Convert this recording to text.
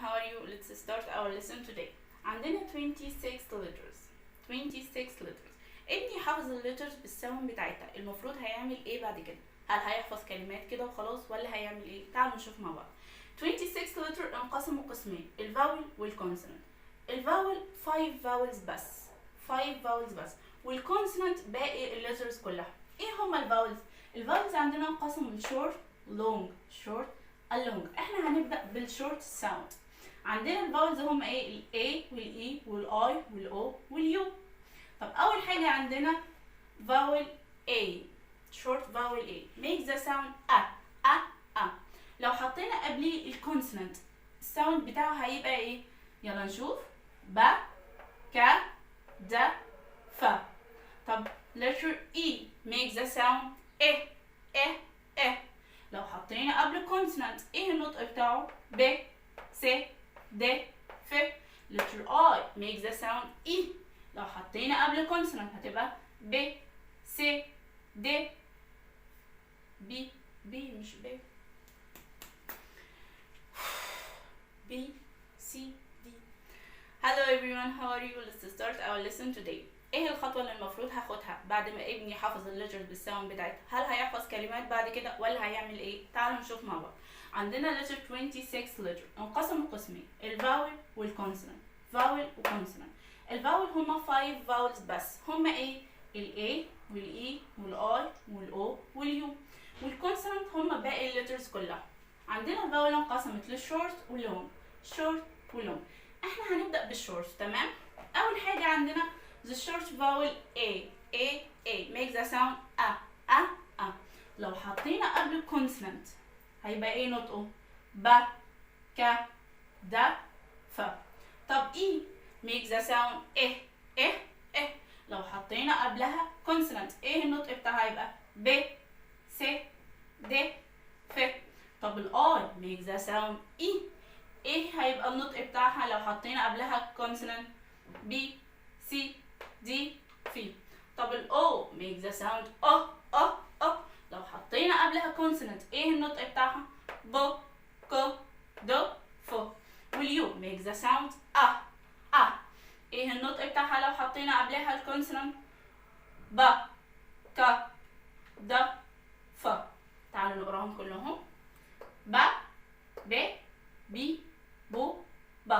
how are you? Let's start our lesson today. عندنا 26 letters. 26 letters. ابني حافظ الليترز بالساوند بتاعتها، المفروض هيعمل ايه بعد كده؟ هل هيحفظ كلمات كده وخلاص ولا هيعمل ايه؟ تعالوا نشوف مع بعض. 26 letter انقسموا قسمين، الفاول والكونسونانت. الفاول 5 فاولز بس، 5 فاولز بس، والكونسونانت باقي الليترز كلها. ايه هما الفاولز؟ الفاولز عندنا انقسموا من شورت، لونج، شورت، اللونج. احنا هنبدا بالشورت ساوند. عندنا الفاولز هم ايه؟ الاي والاي والاي والاو واليو. طب اول حاجه عندنا فاول A، short vowel A make the sound a. لو حطينا قبليه الكونسونانت الساوند بتاعه هيبقى ايه؟ يلا نشوف. ب، ك، د، ف. طب letter E make the sound ا. لو حطينا قبل consonant ايه النطق بتاعه؟ ب، س، د، ف. letter I make the sound E. لو حطينا قبل consonant هتبقى ب، س، د، بي مش ب، B, C, D. Hello everyone, how are you? Let's start our lesson today. ايه الخطوة اللي المفروض هاخدها بعد ما ابني حافظ الليترز بالساوند بتاعتها؟ هل هيحفظ كلمات بعد كده ولا هيعمل ايه؟ تعالوا نشوف مع بعض. عندنا letter 26 letter انقسموا قسمين، الفاول والكونسونانت. فاول وكونسونانت. الفاول هما 5 فاولز بس، هما ايه؟ الاي والاي والاي والاو واليو. والكونسونانت هما باقي الليترز كلها. عندنا الفاول انقسمت للشورت ولونج، شورت ولونج. احنا هنبدأ بالشورت، تمام؟ أول حاجة عندنا the short vowel A make the sound a. لو حطينا قبل consonant هيبقى ايه نطقه؟ ب، ك، د، ف. طب E make the sound إيه. لو حطينا قبلها consonant ايه النطق بتاعها؟ هيبقى ب، س، د، ف. طب الآي make the sound ايه هيبقى النطق بتاعها لو حطينا قبلها consonant؟ B، C، D، F. طب الأو make the sound أ. لو حطينا قبلها consonant ايه النطق بتاعها؟ ب، ك، د، ف. واليو make the sound أ. ايه النطق بتاعها لو حطينا قبلها الكونسونانت؟ ب، ك، د، ف. تعالوا نقراهم كلهم. ب، ب، بي، بو، ب.